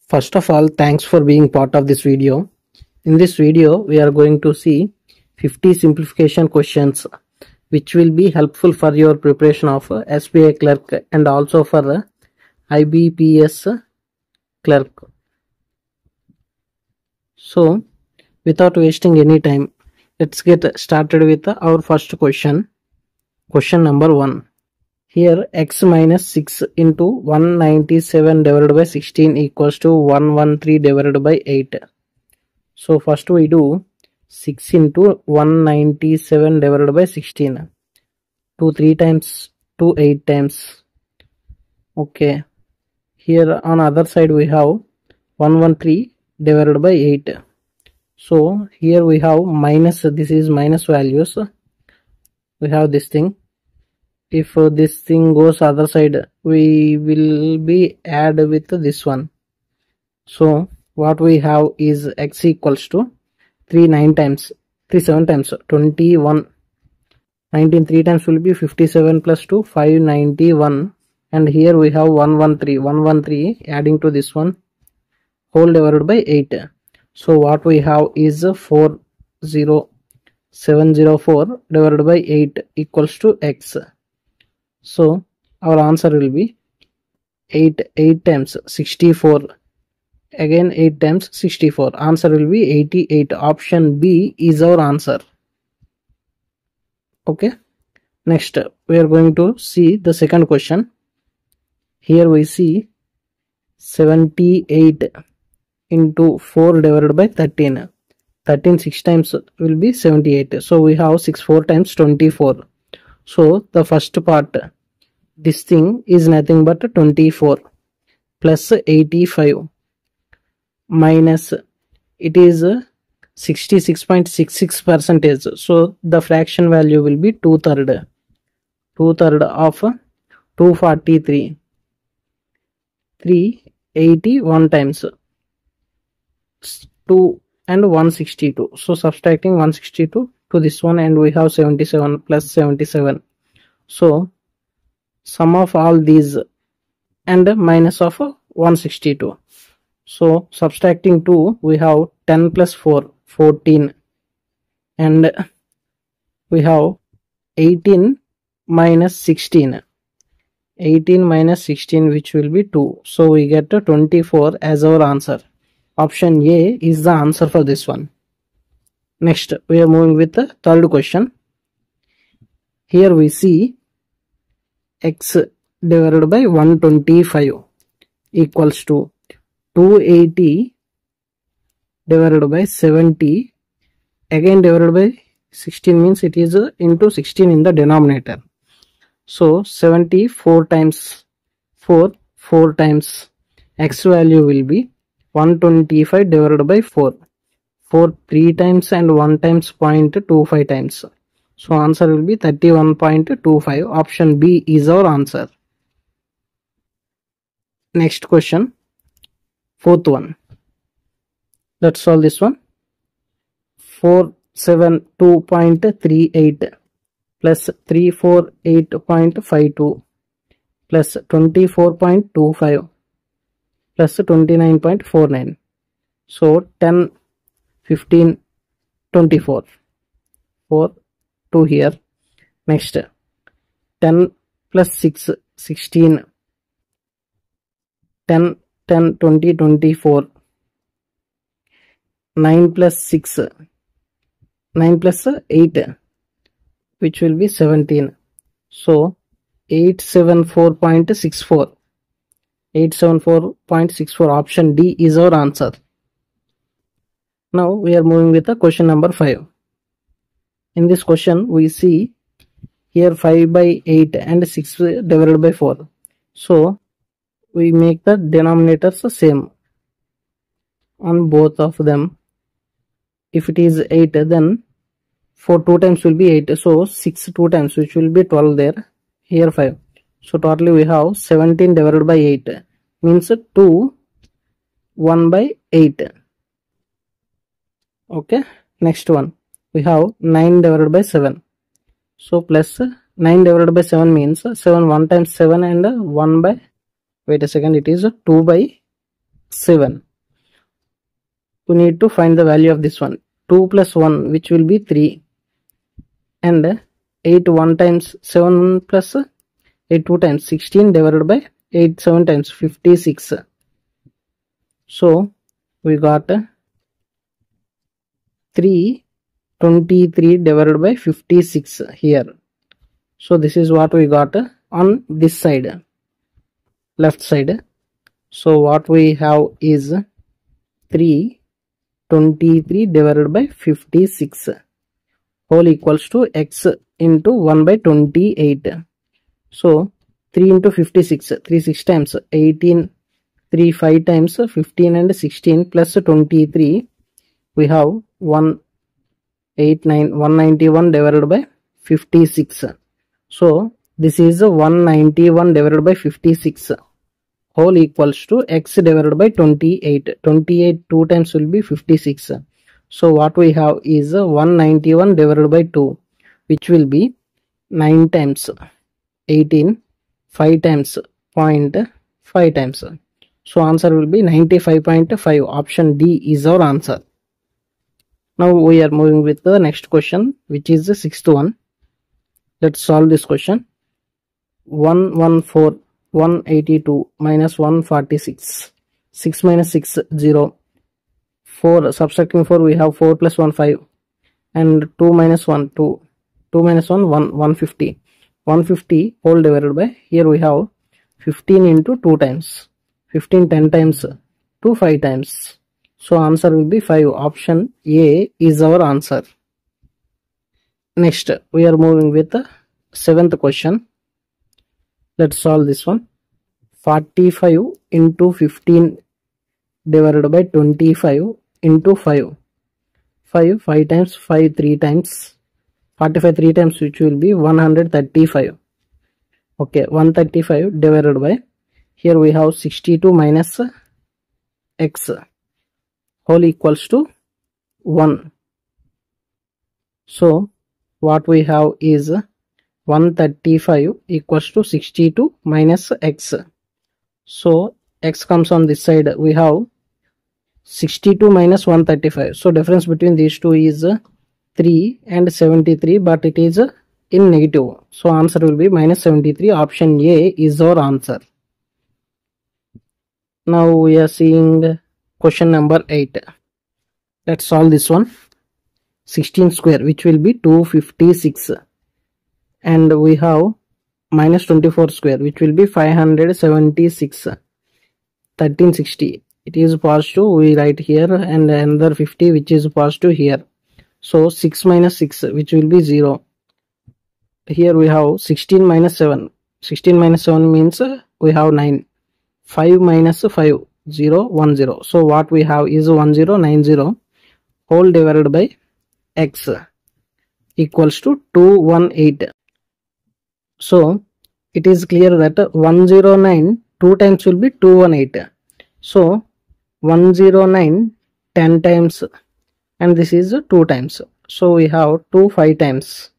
First of all, thanks for being part of this video. In this video, we are going to see 50 simplification questions which will be helpful for your preparation of SBI clerk and also for IBPS clerk. So, without wasting any time, let's get started with our first question. Question number 1. Here x minus 6 into 197 divided by 16 equals to 113 divided by 8. So first we do 6 into 197 divided by 16. 2 3 times, 2 8 times. Okay. Here on other side we have 113 divided by 8. So here we have minus, this is minus values. We have this thing. If this thing goes other side, we will be add with this one. So what we have is x equals to 3 9 times, 3 7 times, 21. 19 3 times will be 57 plus 2, 591. And here we have 113 adding to this one, whole divided by 8. So what we have is 40704 divided by 8 equals to x. So our answer will be 8 times 64. Again 8 times 64. Answer will be 88. Option B is our answer. Okay. Next we are going to see the second question. Here we see 78 into 4 divided by 13. 13 6 times will be 78. So we have 6 4 times 24. So the first part, this thing is nothing but 24 plus 85 minus, it is 66.66%. So the fraction value will be 2/3. 2/3 of 243. 381 times 2 and 162. So subtracting 162 to this one, and we have 77 plus 77. So sum of all these and minus of 162. So subtracting 2, we have 10 plus 4 14, and we have 18 minus 16. 18 minus 16, which will be 2. So we get 24 as our answer. Option A is the answer for this one. Next we are moving with the third question. Here we see x divided by 125 equals to 280 divided by 70. Again divided by 16 means it is into 16 in the denominator. So 74 times 4 times x value will be 125 divided by 4. 4 3 times and 1 times 0.25 times. So answer will be 31.25. Option B is our answer. Next question, fourth one. Let's solve this one. 472.38 plus 348.52 plus 24.25 plus 29.49. So 10 15 24. 4 2 here. Next 10 plus 6 16. 10 10 20 24. 9 plus 6 9 plus 8, which will be 17. So 874.64. 874.64. Option D is our answer. Now we are moving with the question number 5. In this question we see here 5 by 8 and 6 divided by 4. So we make the denominators the same on both of them. If it is 8, then 4 2 times will be 8. So 6 2 times, which will be 12 there. Here 5. So totally we have 17 divided by 8 means 2 1 by 8. Okay. Next one, we have 9 divided by 7. So plus 9 divided by 7 means 7 1 times 7 and 1 by, wait a second, it is 2 by 7. We need to find the value of this one. 2 plus 1, which will be 3, and 8 1 times 7 plus 8 2 times 16 divided by 8 7 times 56. So we got 323 divided by 56 here. So this is what we got on this side, left side. So what we have is 323 divided by 56 whole equals to x into 1 by 28. So 3 into 56, 3 6 times 18, 3 5 times 15 and 16 plus 23, we have 191 divided by 56. So this is 191 divided by 56 whole equals to x divided by 28. 28 2 times will be 56. So what we have is 191 divided by 2, which will be 9 times 18, 5 times 0.5 times. So answer will be 95.5. Option D is our answer. Now we are moving with the next question, which is the sixth one. Let's solve this question. 114, 182 minus 146. 6 minus 6, 0. 4, subtracting 4, we have 4 plus 1, 5. And 2 minus 1, 2. 2 minus 1, 1, 150. 150 whole divided by, here we have 15 into 2 times. 15 10 times, 2 5 times. So answer will be 5. Option A is our answer. Next, we are moving with the seventh question. Let's solve this one. 45 into 15 divided by 25 into 5. 5 times, 5 3 times. 45 3 times, which will be 135. Okay, 135 divided by, here we have 62 minus x whole equals to 1. So what we have is 135 equals to 62 minus x. So x comes on this side. We have 62 minus 135. So difference between these two is 3 and 73, but it is in negative. So answer will be minus 73. Option A is our answer. Now we are seeing question number 8. Let's solve this one. 16 square, which will be 256. And we have minus 24 square, which will be 576. 1360. It is positive, we write here, and another 50, which is positive here. So 6 minus 6, which will be 0. Here we have 16 minus 7. 16 minus 7 means we have 9. 5 minus 5, 0, 1, 0. So what we have is 1090 whole divided by x equals to 218. So it is clear that 109 2 times will be 218. So 109 10 times, and this is 2 times. So we have 2 5 times.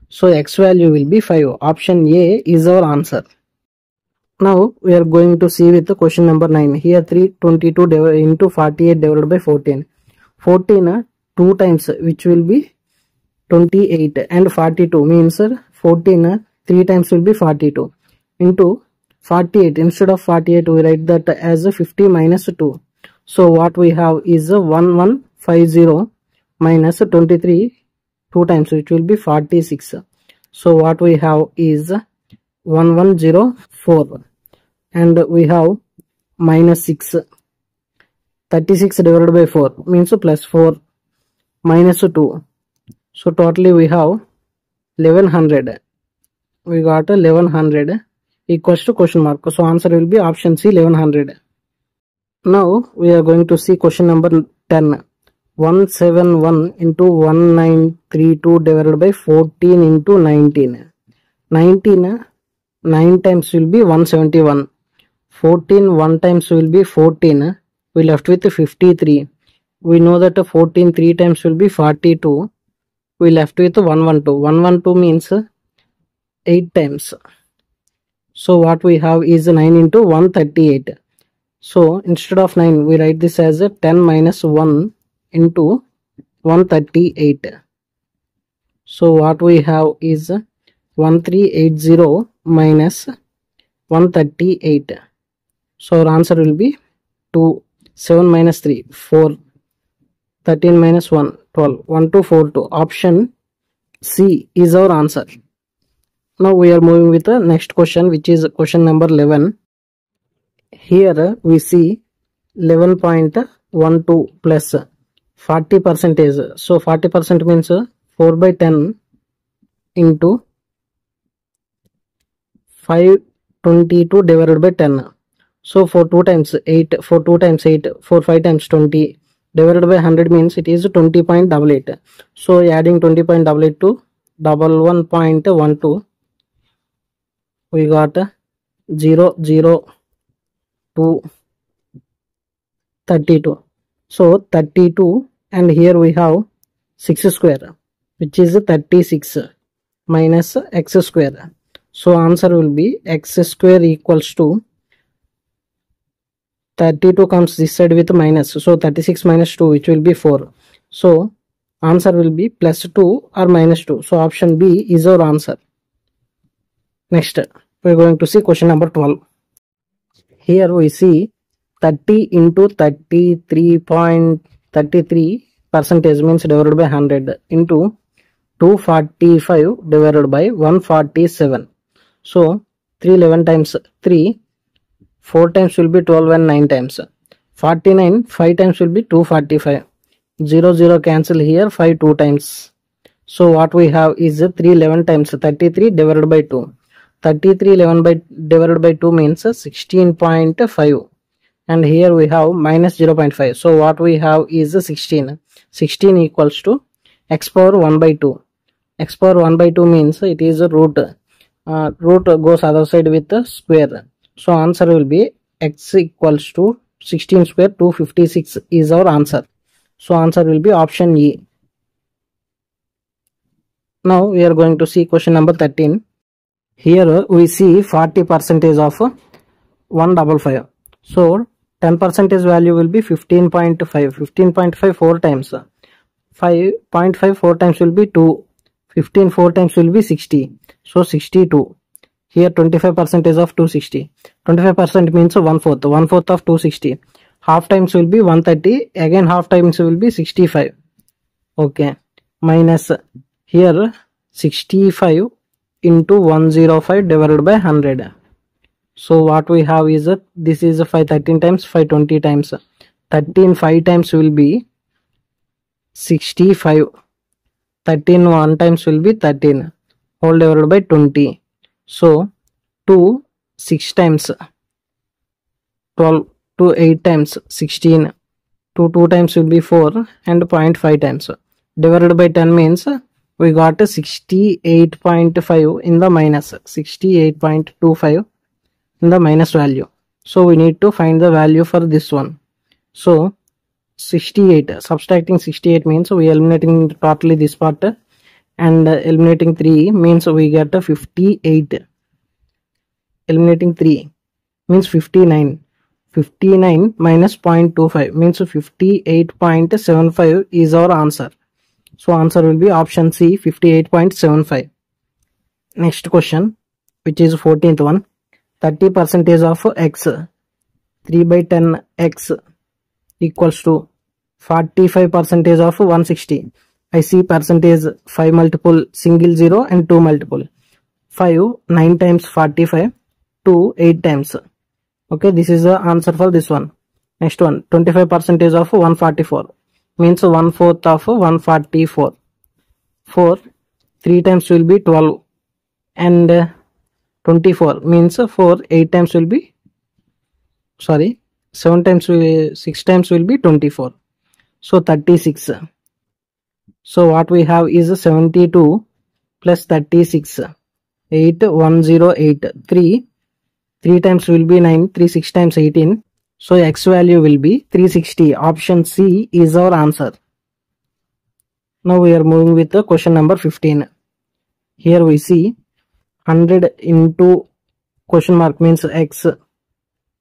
So x value will be 5. Option A is our answer. Now we are going to see with the question number 9. Here 322 into 48 divided by 14. 14 2 times, which will be 28, and 42 means 14 3 times will be 42 into 48. Instead of 48, we write that as 50 minus 2. So what we have is 1150 minus 23 2 times, which will be 46. So what we have is 1104, and we have minus 6. 36 divided by 4 means plus 4 minus 2. So totally we have 1100. We got 1100 equals to question mark. So answer will be option C, 1100. Now we are going to see question number 10. 171 into 1932 divided by 14 into 19. 19 9 times will be 171. 14 1 times will be 14. We left with 53. We know that 14 3 times will be 42. We left with 112. 112 means 8 times. So what we have is 9 into 138. So instead of 9, we write this as 10 minus 1 into 138. So what we have is 1380 minus 138. So our answer will be 2. 7 minus 3, 4. 13 minus 1, 12. 1242. Option C is our answer. Now we are moving with the next question, which is question number 11. Here we see 11.12 plus 40 percentage. So 40% means 4 by 10 into 522 divided by 10. So for 2 times 8, for 2 times 8, for 5 times 20 divided by 100 means it is 20.88. So adding 20.88 to 11.12, we got 0, 0, 2, 32. So 32, and here we have 6 square, which is 36 minus x square. So answer will be x square equals to 32 comes this side with minus, so 36 minus 2, which will be 4. So answer will be plus 2 or minus 2. So option B is our answer. Next, we are going to see question number 12. Here we see 30 into 33.33 percentage means divided by 100 into 245 divided by 147. So 311 times 3, 4 times will be 12 and 9 times. 49, 5 times will be 245. 0, 0 cancel here, 5 2 times. So what we have is 311 times 33 divided by 2. 33 11 by divided by 2 means 16.5. And here we have minus 0.5. So what we have is 16. 16 equals to x power 1 by 2. X power 1 by 2 means it is a root. Root goes other side with the square. So answer will be x equals to 16 square 256 is our answer. So answer will be option E. Now we are going to see question number 13. Here we see 40 percentage of 155. So 10 percentage value will be 15.5. 15.5 4 times. 5.5 4 times will be 2. 15 4 times will be 60. So 62. Here 25 percentage of 260. 25% means 1/4. 1/4 of 260. Half times will be 130. Again half times will be 65. Okay. Minus here 65 into 105 divided by 100. So what we have is this is 5 13 times, 5 20 times. 13 5 times will be 65. 13 1 times will be 13. Whole divided by 20. So 2 6 times 12, 2 8 times 16, 2 2 times will be 4, and 0.5 times divided by 10 means we got 68.5 in the minus, 68.25 in the minus value. So we need to find the value for this one. So 68, subtracting 68 means we eliminating totally this part, and eliminating 3 means we get 58. Eliminating 3 means 59. 59 minus 0.25 means 58.75 is our answer. So answer will be option C, 58.75. Next question, which is 14th one. 30 percentage of x, 3 by 10 x equals to 45 percentage of 160. I see percentage 5 multiple, single 0 and 2 multiple. 5 9 times 45, 2 8 times. Okay, this is the answer for this one. Next one, 25 percentage of 144 means 1/4 of 144. 4 3 times will be 12, and 24 means 4 8 times will be, sorry, 7 times 6 times will be 24. So 36. So what we have is 72 plus 36. 8 108. 3 times will be 9. 3 6 times 18. So x value will be 360. Option C is our answer. Now we are moving with the question number 15. Here we see 100 into question mark means x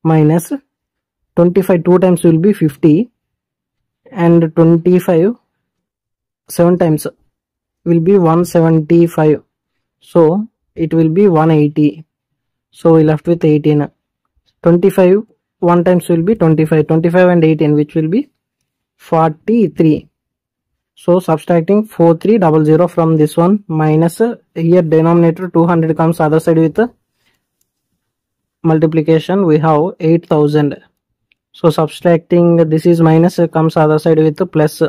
minus 25 2 times will be 50, and 25 7 times will be 175. So it will be 180. So we left with 18. 25 1 times will be 25. 25 and 18, which will be 43. So subtracting 4300 from this one, minus here denominator 200 comes other side with multiplication, we have 8000. So subtracting this is minus comes other side with plus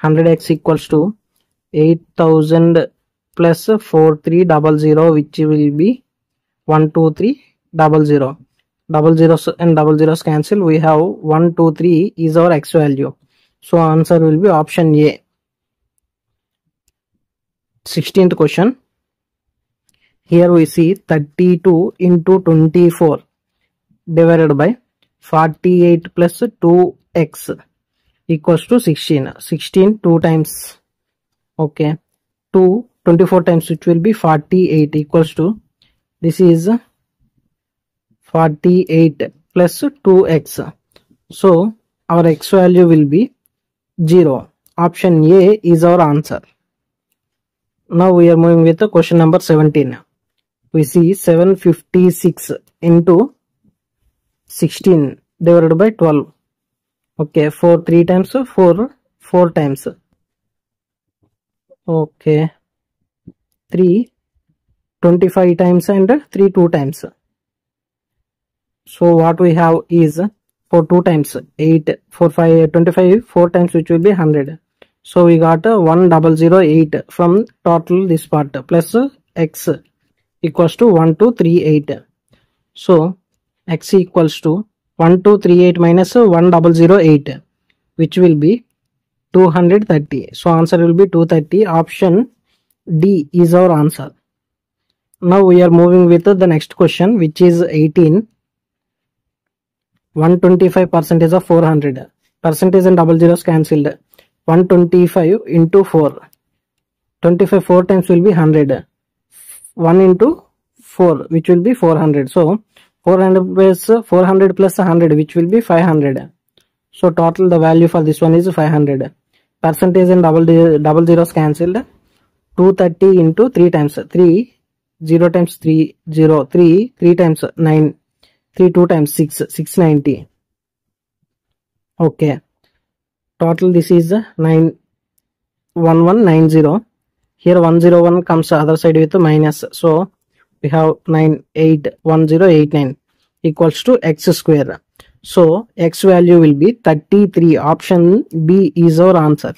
100x equals to 8000 plus 4300, which will be 12300. Double zeros and double zeros cancel. We have 123 is our x value. So answer will be option A. 16th question. Here we see 32 into 24 divided by 48 plus 2x equals to 16. 16 2 times. Okay. 24 times, which will be 48 equals to, this is 48 plus 2x. So our x value will be 0. Option A is our answer. Now we are moving with the question number 17. We see 756 into 16 divided by 12. Okay, 4 3 times, 4 times. Okay, 3 25 times and 3 2 times. So what we have is, for 2 times 8, 4 5 25, 4 times, which will be 100. So we got 1008 from total this part, plus x equals to 1238. So x equals to 1238 minus 1008, which will be 230. So answer will be 230. Option D is our answer. Now we are moving with the next question, which is 18. 125% of 400. Percentage and double zeros cancelled. 125 into 4. 25 4 times will be 100. 1 into 4, which will be 400. So 400 plus 100, which will be 500. So total the value for this one is 500. Percentage and double zeros cancelled. 230 into 3 times 3. 0 times 3 0. 3 times 9. 3 2 times 6 690. Okay, total this is 91190. Here 101 comes other side with minus, so we have 981089 equals to x square. So x value will be 33. Option B is our answer.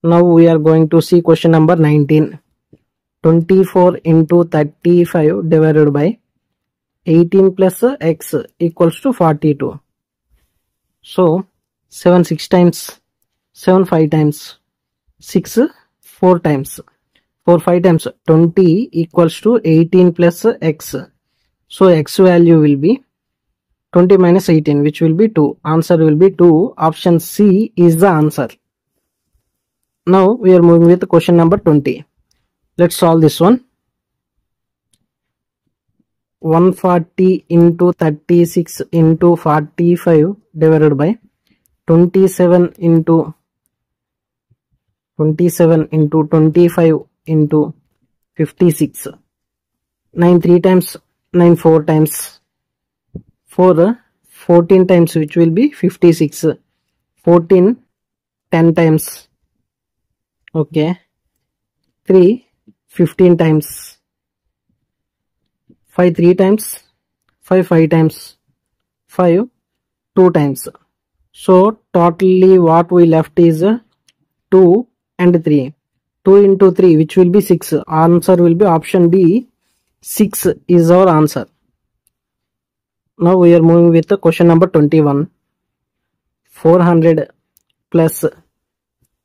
Now we are going to see question number 19. 24 into 35 divided by 18 plus x equals to 42. So 7 6 times, 7 5 times, 6 4 times, 4 5 times, 20 equals to 18 plus x. So x value will be 20 minus 18, which will be 2. Answer will be 2. Option C is the answer. Now we are moving with question number 20. Let's solve this one. 140 into 36 into 45 divided by 27 into 25 into 56. 9 3 times, 9 4 times, 4 14 times, which will be 56. 14 10 times. Okay, 3 15 times. 5 3 times, 5 5 times, 5 2 times. So totally what we left is 2 and 3. 2 into 3, which will be 6. Answer will be option D. 6 is our answer. Now we are moving with the question number 21. 400 plus,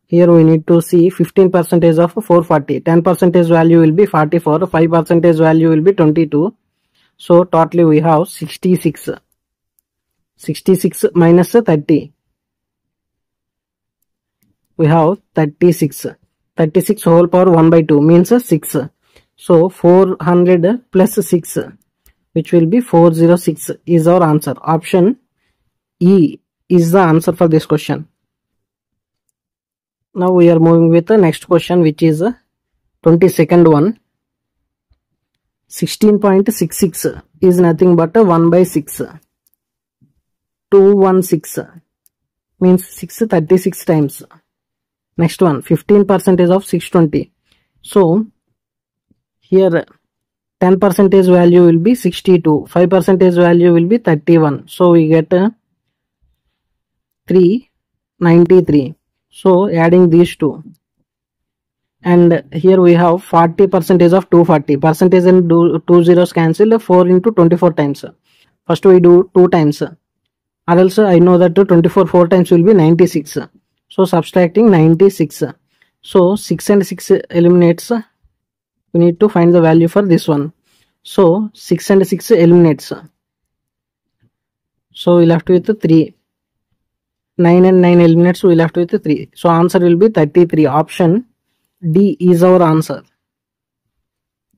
here we need to see 15% of 440. 10% value will be 44. 5% value will be 22. So totally we have 66. 66 minus 30. We have 36. 36 whole power 1 by 2 means 6. So 400 plus 6. which will be 406 is our answer. Option E is the answer for this question. Now we are moving with the next question, which is 22nd one. 16.66 is nothing but 1 by 6. 216 means 636 times. Next one, 15% of 620. So here 10% value will be 62, 5% value will be 31. So we get 393. So adding these two, and here we have 40% of 240. Percentage and 2 zeros cancel. 4 into 24 times. First we do 2 times, or else I know that 24 4 times will be 96. So subtracting 96. So 6 and 6 eliminates. We need to find the value for this one. So 6 and 6 eliminates. So we'll have to with 3. 9 and 9 eliminates, we'll have to with 3. So answer will be 33. Option D is our answer.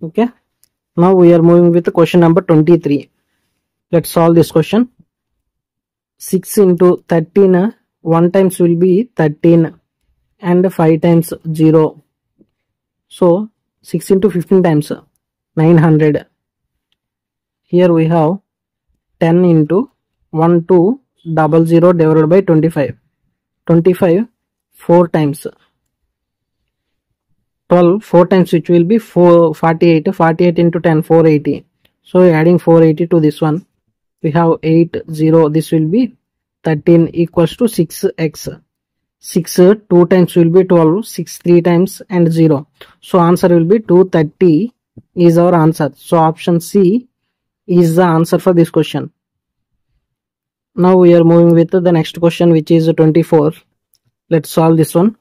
Okay. Now we are moving with question number 23. Let's solve this question. 6 into 13, 1 times will be 13 and 5 times 0. So 6 into 15 times 900. Here we have 10 into 1200 divided by 25. 25 4 times. 12 4 times, which will be 48. 48 into 10 480. So adding 480 to this one, we have 80. This will be 13 equals to 6x. 6 2 times will be 12. 6 3 times and 0. So answer will be 230 is our answer. So option C is the answer for this question. Now we are moving with the next question, which is 24. Let's solve this one.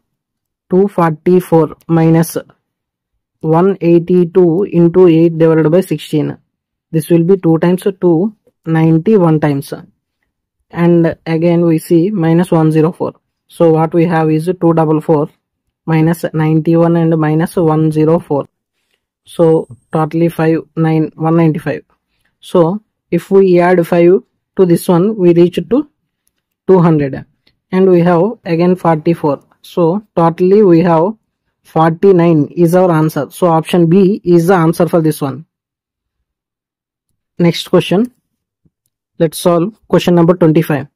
244 minus 182 into 8 divided by 16. This will be 2 times 2, 91 times. And again we see minus 104. So what we have is 244 minus 91 and minus 104. So totally 195. So if we add 5 to this one, we reach to 200. And we have again 44. So totally we have 49 is our answer. So option B is the answer for this one. Next question. Let's solve question number 25.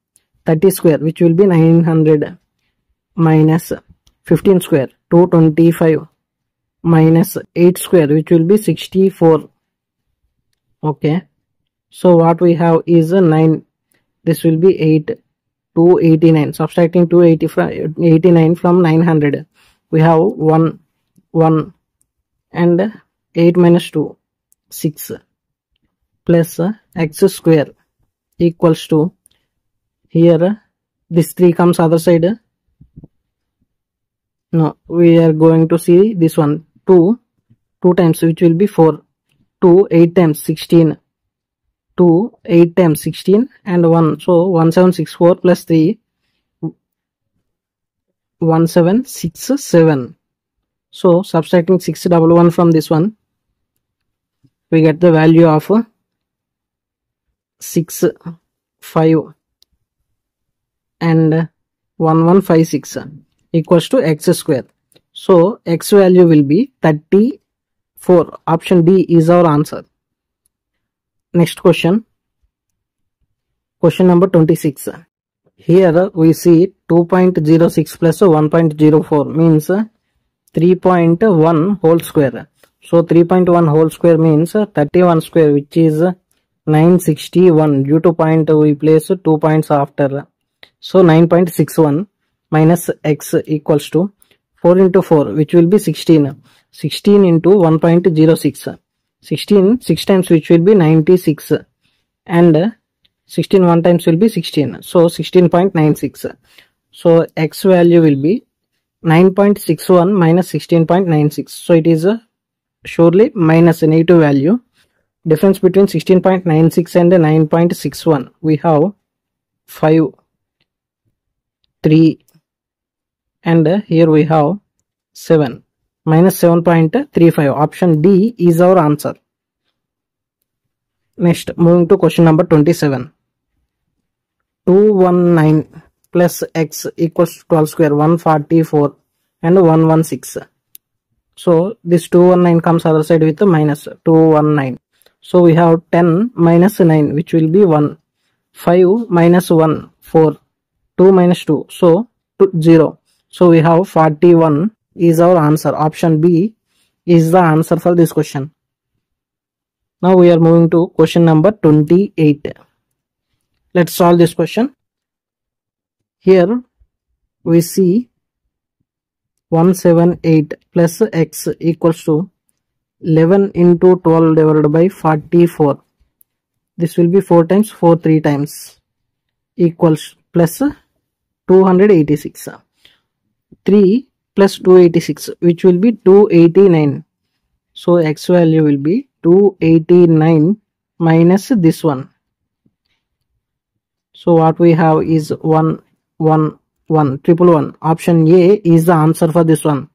30 square, which will be 900, minus 15 square 225, minus 8 square, which will be 64. Okay. So what we have is 9. This will be 8. 289. Subtracting 289 from 900. We have 1, 1 and 8 minus 2, 6 plus x square equals to, here this 3 comes other side. No, we are going to see this one. 2 times, which will be 4. 2 8 times 16. 2 8 times 16 and 1. So 1764 plus 3, 1767. So subtracting 611 from this one, we get the value of 6 5 and 1156 equals to x square. So x value will be 34. Option D is our answer. Next question. Question number 26. Here we see 2.06 plus 1.04 means 3.1 whole square. So 3.1 whole square means 31 square, which is 961. Due to point we place 2 points after. So 9.61 minus x equals to 4 into 4, which will be 16. 16 into 1.06. 16 6 times, which will be 96, and 16 1 times will be 16. So 16.96. So x value will be 9.61 minus 16.96. So it is surely minus a negative value. Difference between 16.96 and 9.61, we have 5, 3, and here we have 7. Minus 7.35. Option D is our answer. Next, moving to question number 27. 219 plus x equals 12 square, 144 and 116. So this 219 comes other side with a minus 219. So we have 10 minus 9, which will be 1. 5 minus 1, 4. 2 minus 2, so 0. So we have 41 is our answer. Option B is the answer for this question. Now we are moving to question number 28. Let's solve this question. Here we see 178 plus x equals to 11 into 12 divided by 44. This will be 4 times 4 3 times equals plus 286. 3 plus 286, which will be 289. So x value will be 289 minus this one. So what we have is 1 1 1 111. Option A is the answer for this one.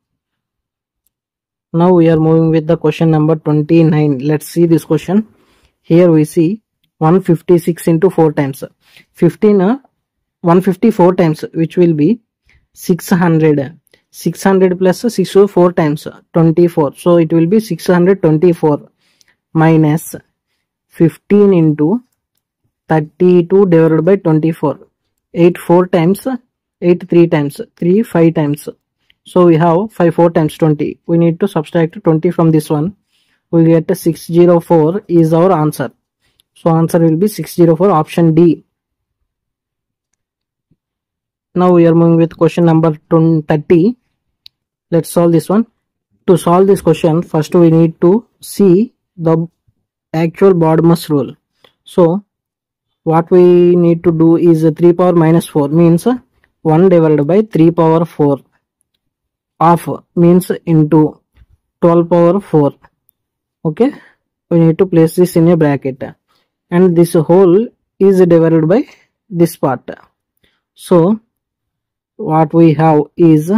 Now we are moving with the question number 29. Let's see this question. Here we see 156 into 4 times 154 times, which will be 600. 600 plus 6 4 times 24. So it will be 624 minus 15 into 32 divided by 24. 8 4 times, 8 3 times, 3 5 times. So we have 5 4 times 20. We need to subtract 20 from this one. We get 604 is our answer. So answer will be 604, option D. Now we are moving with question number 30. Let's solve this one. To solve this question, first we need to see the actual BODMAS rule. So what we need to do is 3 power minus 4 means 1 divided by 3 power 4 of means into 12 power 4. Okay, we need to place this in a bracket, and this whole is divided by this part. So what we have is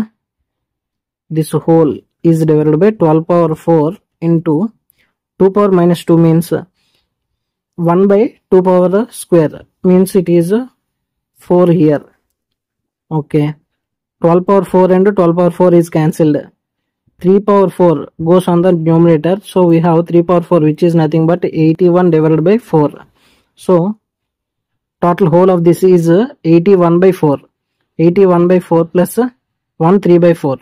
this whole is divided by 12 power 4 into 2 power minus 2 means 1 by 2 power square means it is 4 here. Okay, 12 power 4 and 12 power 4 is cancelled. 3 power 4 goes on the numerator, so we have 3 power 4, which is nothing but 81 divided by 4. So total whole of this is 81 by 4. 81 by 4 plus 1 3 by 4.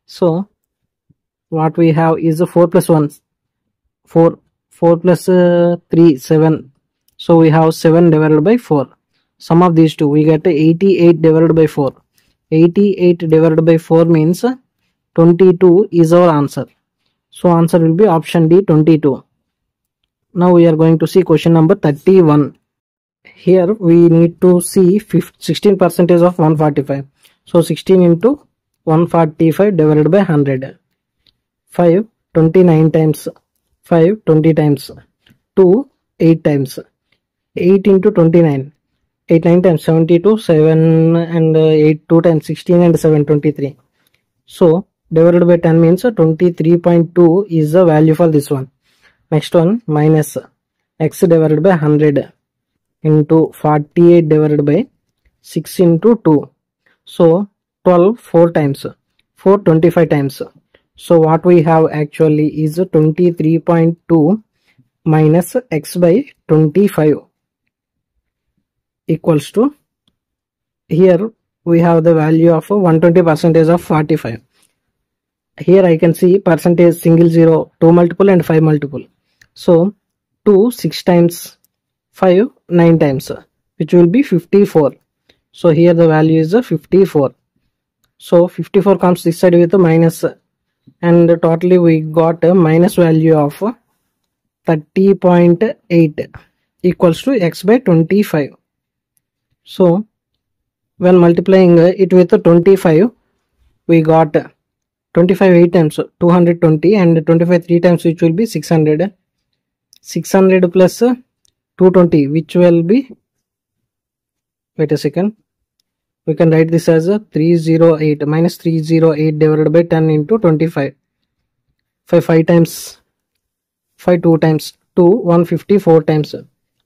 So what we have is 4 plus 1 4. 4 plus 3 7. So we have 7 divided by 4. Sum of these two, we get 88 divided by 4. 88 divided by 4 means 22 is our answer. So answer will be option D, 22. Now we are going to see question number 31. Here we need to see 16% of 145. So 16 into 145 divided by 100. 5 29 times, 5 20 times, 2 8 times, 8 into 29. 8 9 times 72, 7 and 8 2 times 16 and 7 23. So divided by 10 means 23.2 is the value for this one. Next one, minus x divided by 100 into 48 divided by 6 into 2. So 12 4 times, 4 25 times. So what we have actually is 23.2 minus x by 25 equals to, here we have the value of 120% of 45. Here I can see percentage single 0, 2 multiple and 5 multiple. So 2 6 times, 5 9 times, which will be 54. So here the value is 54. So 54 comes this side with a minus, and totally we got a minus value of 30.8 equals to x by 25. So when multiplying it with 25, we got 25 8 times 220 and 25 3 times, which will be 600. 600 plus 220, which will be, wait a second, we can write this as a 308 minus 308 divided by 10 into 25. 5 5 times, 5 2 times, to 154 times.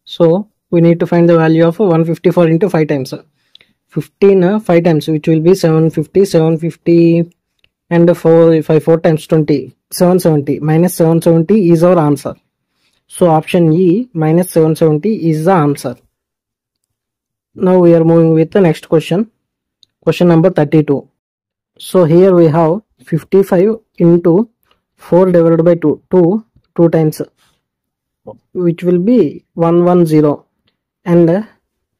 So we need to find the value of 154 into 5 times. 15 5 times, which will be 750, and 4 times 20, 770. Minus 770 is our answer. So option E, minus 770 is the answer. Now we are moving with the next question. Question number 32. So here we have 55 into 4 divided by 2, 2 times, which will be 110, and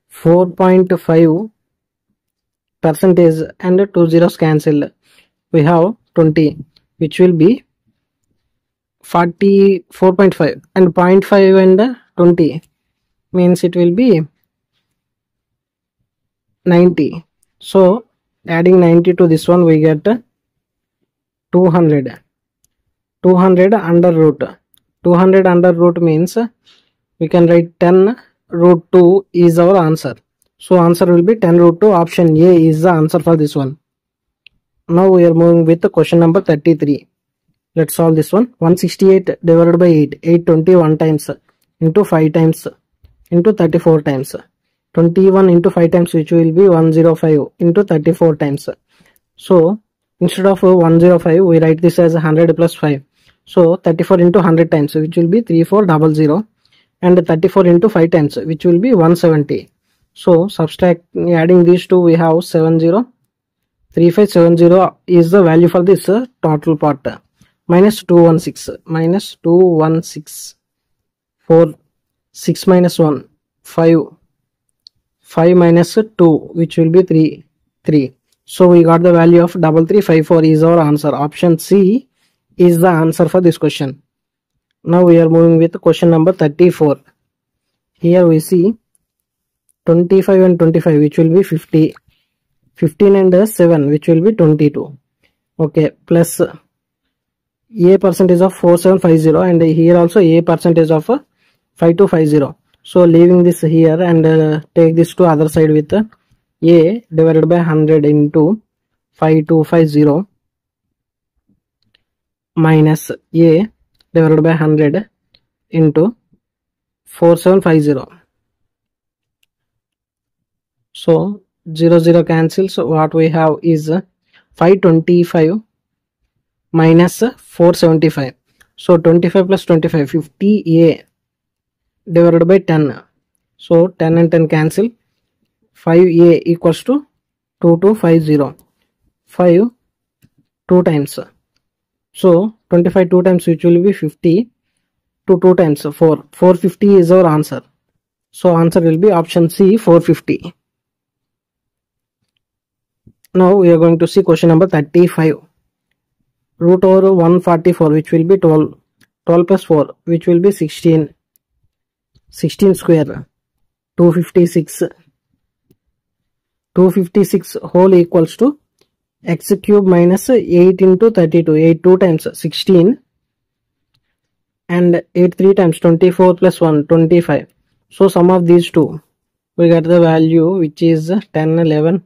4.5 percentage and 2 zeros cancel. We have 20, which will be 44.5, and 0.5 and 20 means it will be 90. So adding 90 to this one, we get 200. 200 under root. 200 under root means we can write 10 root 2 is our answer. So answer will be 10 root 2. Option A is the answer for this one. Now we are moving with the question number 33. Let's solve this one. 168 divided by 8. 821 times into 5 times into 34 times. 21 into 5 times, which will be 105 into 34 times. So instead of 105, we write this as 100 plus 5. So 34 into 100 times, which will be 3400, and 34 into 5 times, which will be 170. So subtract, adding these two, we have 70. 3570 is the value for this total part. Minus 216, minus 216, 4, 6 minus 1, 5, 5 minus 2, which will be 3, 3. So we got the value of 3354 is our answer. Option C is the answer for this question. Now we are moving with question number 34. Here we see 25 and 25, which will be 50. 15 and 7, which will be 22. Okay, plus A percentage of 4750, and here also A percentage of 5250. So leaving this here and take this to other side with A divided by 100 into 5250 minus A divided by 100 into 4750. So 0 cancels. So what we have is 525 minus 475. So 25 plus 25, 50A divided by 10. So 10 and 10 cancel. 5A equals to 2250. 5 2 times. So 25 2 times, which will be 50, to 2 times 4. 450 is our answer. So answer will be option C, 450. Now we are going to see question number 35. Root over 144, which will be 12. 12 plus 4, which will be 16. 16 square, 256. 256 whole equals to x cube minus 8 into 32. 8 2 times 16. And 8 3 times 24 plus 1, 25. So sum of these two, we get the value which is 10 11.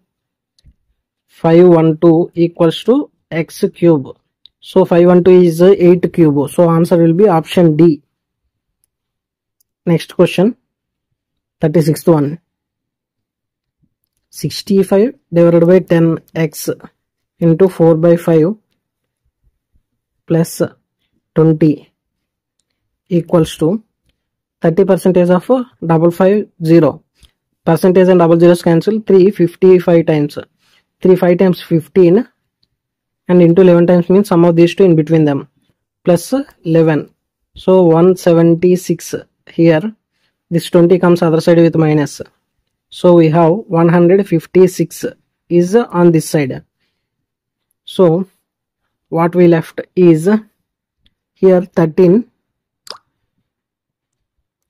512 equals to x cube. So 512 is 8 cube. So answer will be option D. Next question, 36th one. 65 divided by 10x into 4 by 5 plus 20 equals to 30 percentage of 550. Percentage and double zeros cancel. 355 times. 3 5 times 15 and into 11 times means sum of these two in between them, plus 11. So 176 here. This 20 comes other side with minus. So we have 156 is on this side. So what we left is here 13.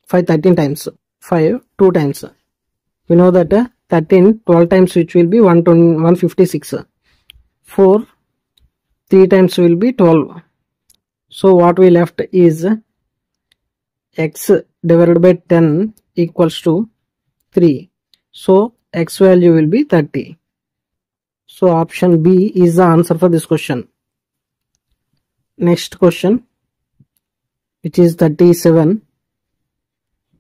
5 13 times. 5 2 times. We know that 13 12 times, which will be 156. 4 3 times will be 12. So what we left is x divided by 10 equals to 3. So x value will be 30. So option B is the answer for this question. Next question, which is 37.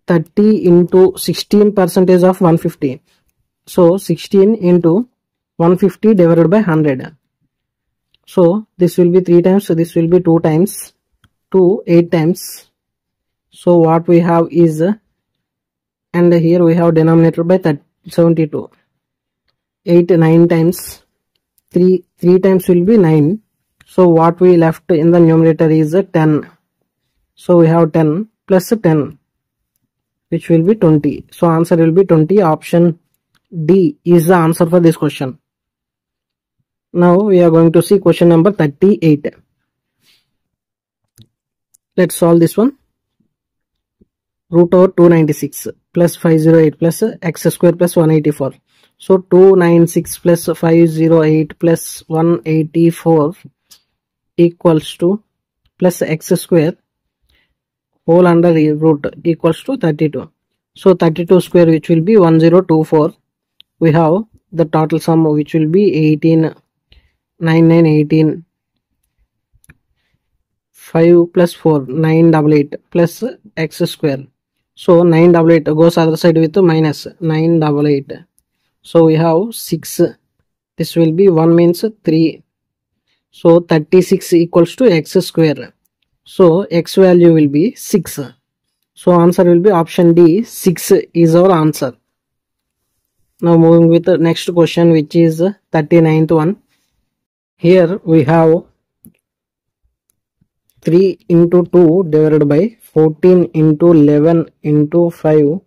30 into 16 percentage of 150. So 16 into 150 divided by 100. So this will be 3 times, so this will be 2 times, 2 8 times. So what we have is, and here we have denominator by 72. 8 9 times, 3 times will be 9. So what we left in the numerator is 10. So we have 10 plus 10, which will be 20. So answer will be 20. Option D is the answer for this question. Now we are going to see question number 38. Let's solve this one. Root over 296 plus 508 plus x square plus 184. So 296 plus 508 plus 184 equals to plus x square whole under root equals to 32. So 32 square, which will be 1024. We have the total sum, which will be 18, 9 9 18, 5 plus 4 988 plus x square. So 988 goes other side with minus 988. So we have 6. This will be 1 means 3. So 36 equals to x square. So x value will be 6. So answer will be option D. 6 is our answer. Now moving with the next question, which is 39th one. Here we have 3 into 2 divided by 14 into 11 into 5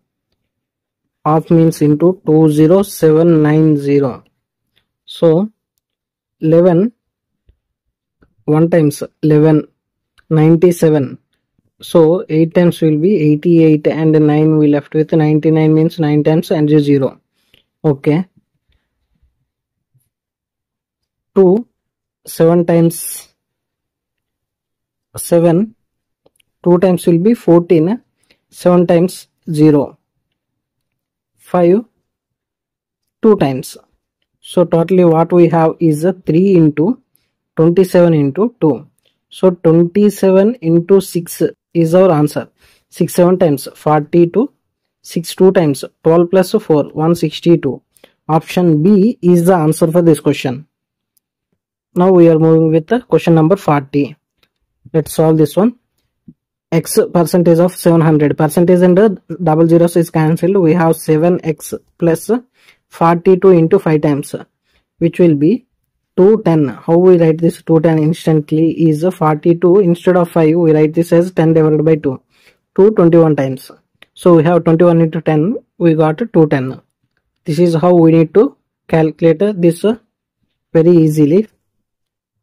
half means into 20790. So 11 1 times 11 97. So 8 times will be 88 and 9 we left with 99 means 9 times and 0. Okay. 2 7 times 7, 2 times will be 14, 7 times 0, 5 2 times. So totally what we have is 3 into 27 into 2. So 27 into 6 is our answer. 6 7 times 42, 6 2 times 12 plus 4 162. Option B is the answer for this question. Now we are moving with the question number 40. Let's solve this one. X percentage of 700. Percentage and double zeros is cancelled. We have 7x plus 42 into 5 times, which will be 210. How we write this 210 instantly is 42. Instead of 5, we write this as 10 divided by 2. 21 times. So we have 21 into 10. We got 210. This is how we need to calculate this very easily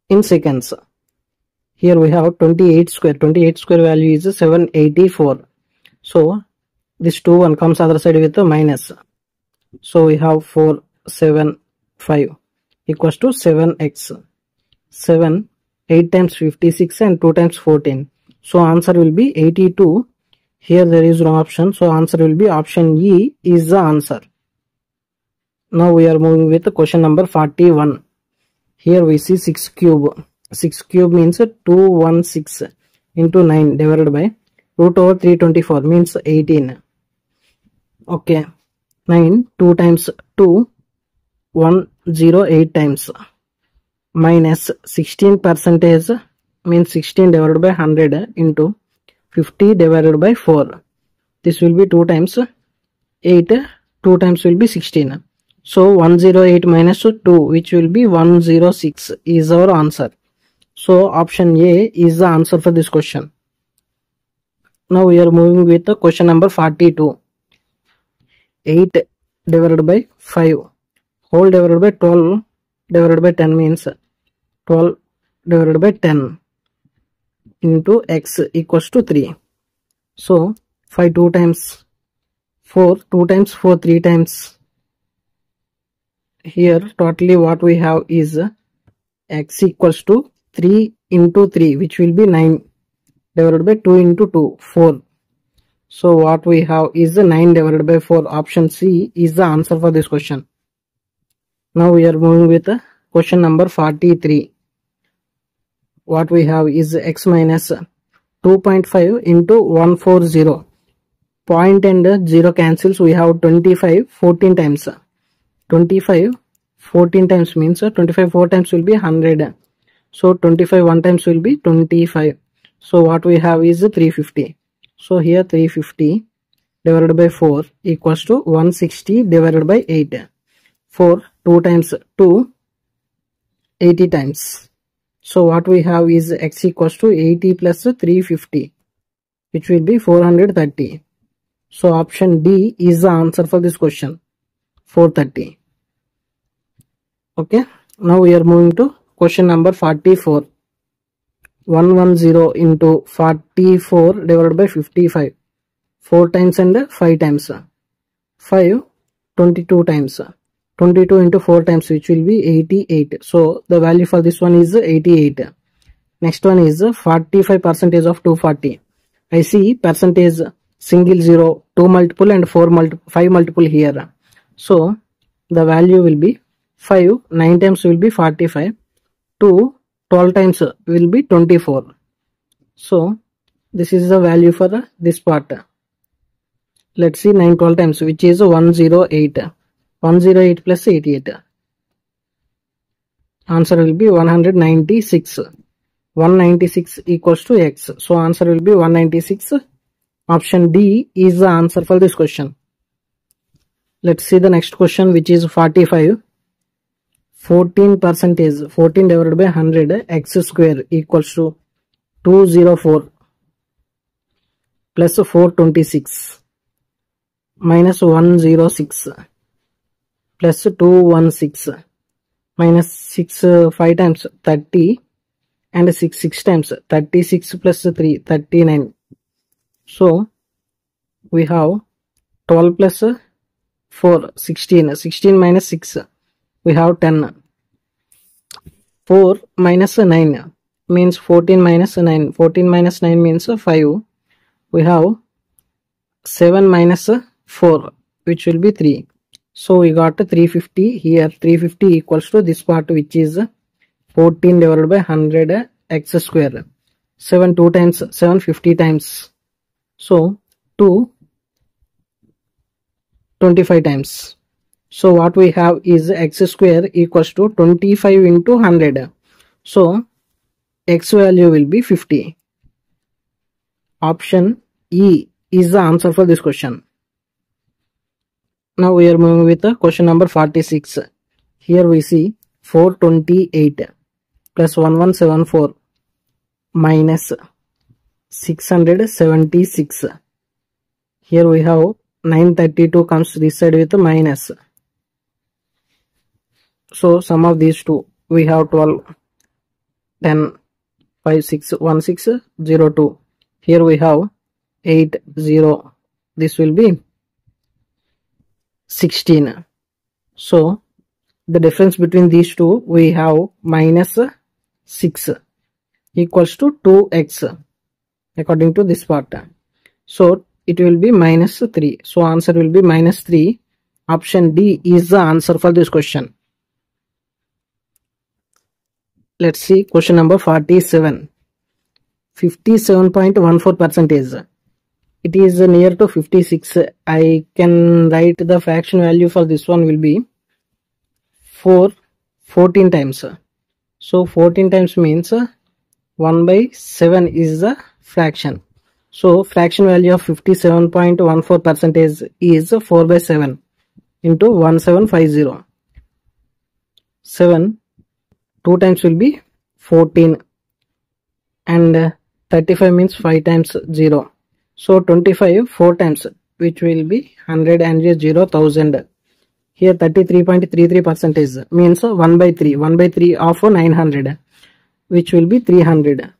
in seconds. Here we have 28 square. 28 square value is 784. So this 2 1 comes other side with a minus. So we have 475 equals to 7x. 7 8 times 56 and 2 times 14. So answer will be 82. Here there is no option. So answer will be option E is the answer. Now we are moving with question number 41. Here we see 6 cube. 6 cube means 216 into 9 divided by root over 324 means 18. Okay. 9 2 times 2 108 times minus 16 percentage means 16 divided by 100 into 50 divided by 4. This will be 2 times 8. 2 times will be 16. So 108 minus 2, which will be 106 is our answer. So option A is the answer for this question. Now we are moving with the question number 42. 8 divided by 5 whole divided by 12 divided by 10 means 12 divided by 10 into x equals to 3. So 5 2 times 4, 2 times 4 3 times. Here totally what we have is x equals to 3 into 3, which will be 9 divided by 2 into 2 4. So what we have is 9 divided by 4. Option C is the answer for this question. Now we are moving with question number 43. What we have is x minus 2.5 into 140. point and 0 cancels. We have 25 14 times. 25 14 times means 25 4 times will be 100. So 25 1 times will be 25. So what we have is 350. So here 350 divided by 4 equals to 160 divided by 8. 4 2 times 2 80 times. So what we have is x equals to 80 plus 350, which will be 430. So option D is the answer for this question, 430. Okay, now we are moving to question number 44. 110 into 44 divided by 55. 4 times and 5 times. 5 22 times. 22 into 4 times, which will be 88. So the value for this one is 88. Next one is 45% of 240. I see percentage single 0, 2 multiple and 5 multiple here. So the value will be 5, 9 times will be 45, 2, 12 times will be 24. So this is the value for this part. Let's see 9 12 times, which is 108. 108 plus 88. Answer will be 196. 196 equals to x. So answer will be 196. Option D is the answer for this question. Let's see the next question, which is 45. 14%, 14 divided by 100, x square equals to 204 plus 426 minus 106 plus 216 minus 6 5 times 30 and 6 times 36 plus 3 39. So we have 12 plus 4 16, 16 minus 6 we have 10. 4 minus 9 means 14 minus 9. 14 minus 9 means 5. We have 7 minus 4, which will be 3. So we got 350 here. 350 equals to this part, which is 14 divided by 100 x square. 7 2 times, 7 50 times. So 2 25 times. So what we have is x square equals to 25 into 100. So x value will be 50. Option E is the answer for this question. Now we are moving with question number 46. Here we see 428 plus 1174 minus 676. Here we have 932 comes this side with minus. So sum of these two, we have 12, 10, 5, 6, 1, 6, 0, 2. Here we have 8, 0. This will be 16. So the difference between these two, we have minus 6 equals to 2x according to this part. So it will be minus 3. So answer will be minus 3. Option D is the answer for this question. Let's see question number 47. 57.14%. It is near to 56. I can write the fraction value for this one will be 14 times. So 14 times means 1 by 7 is the fraction. So fraction value of 57.14% is 4 by 7 into 1750. 7 2 times will be 14 and 35 means 5 times 0. So 25 4 times, which will be 100 and 0 1000. Here 33.33% means 1 by 3. 1 by 3 of 900, which will be 300.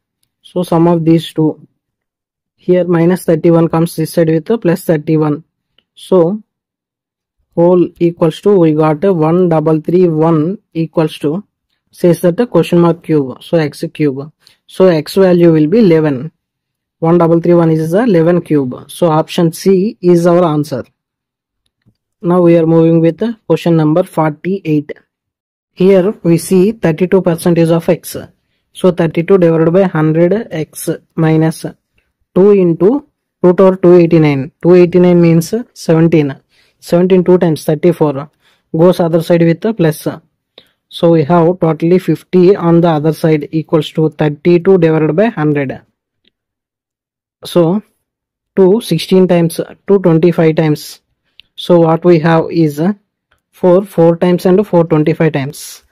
So sum of these two. Here minus 31 comes this side with plus 31. So whole equals to, we got 1331 equals to, says that the question mark cube. So x cube. So x value will be 11. 1331 is the 11 cube. So option C is our answer. Now we are moving with question number 48. Here we see 32% of x. So 32 divided by 100 x minus 2 into root over 289. 289 means 17. 17 2 times 34. Goes other side with the plus. So we have totally 50 on the other side equals to 32 divided by 100. So 2 16 times 2 25 times. So what we have is 4 times and 4 25 times.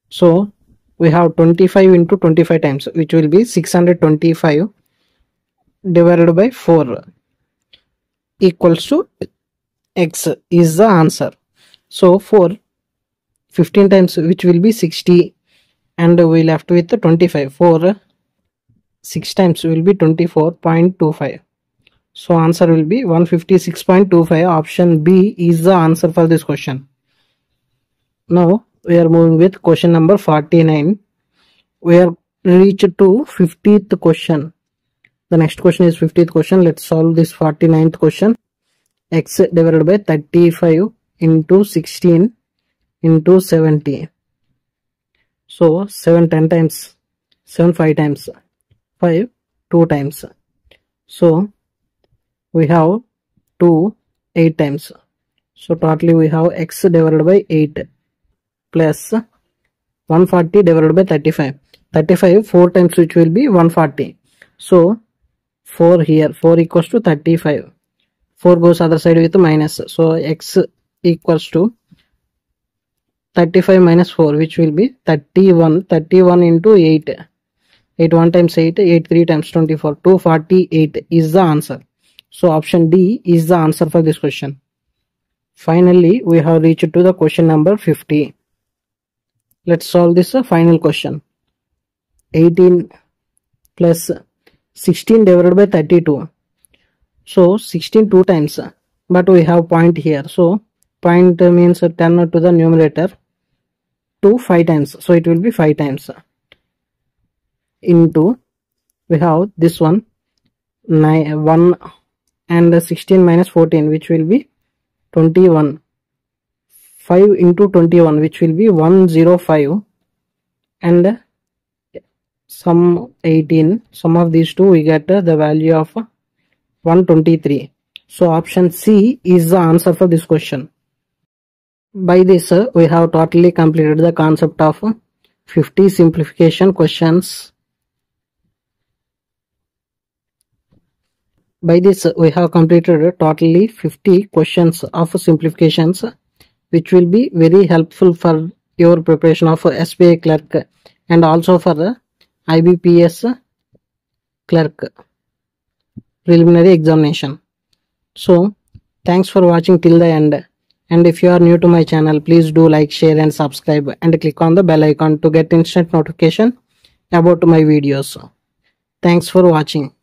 So we have 25 into 25 times, which will be 625 divided by 4 equals to x is the answer. So for 15 times, which will be 60, and we left with 25. For 6 times will be 24.25. So answer will be 156.25. Option B is the answer for this question. Now we are moving with question number 49. We have reached to 50th question. The next question is 50th question. Let's solve this 49th question. X divided by 35 into 16 into 70. So 7 10 times, 7 5 times, 5 2 times. So we have 2 8 times. So totally we have x divided by 8 plus 140 divided by 35. 35 4 times, which will be 140. So 4 here, 4 equals to 35. 4 goes other side with minus. So x equals to 35 minus 4, which will be 31. 31 into 8. 8 1 times 8, 8 3 times 24. 248 is the answer. So option D is the answer for this question. Finally, we have reached to the question number 50. Let's solve this final question. 18 plus 16 divided by 32. So 16 2 times, but we have point here. So point means 10 to the numerator, 2 5 times. So it will be 5 times. Into, we have this one 1 and 16 minus 14, which will be 21. 5 into 21, which will be 105, and sum 18. Sum of these two, we get the value of 123. So option C is the answer for this question. By this, we have totally completed the concept of 50 simplification questions. By this, we have completed totally 50 questions of simplifications, which will be very helpful for your preparation of SBI clerk and also for the IBPS clerk preliminary examination. So thanks for watching till the end, and if you are new to my channel, please do like, share and subscribe, and click on the bell icon to get instant notification about my videos. Thanks for watching.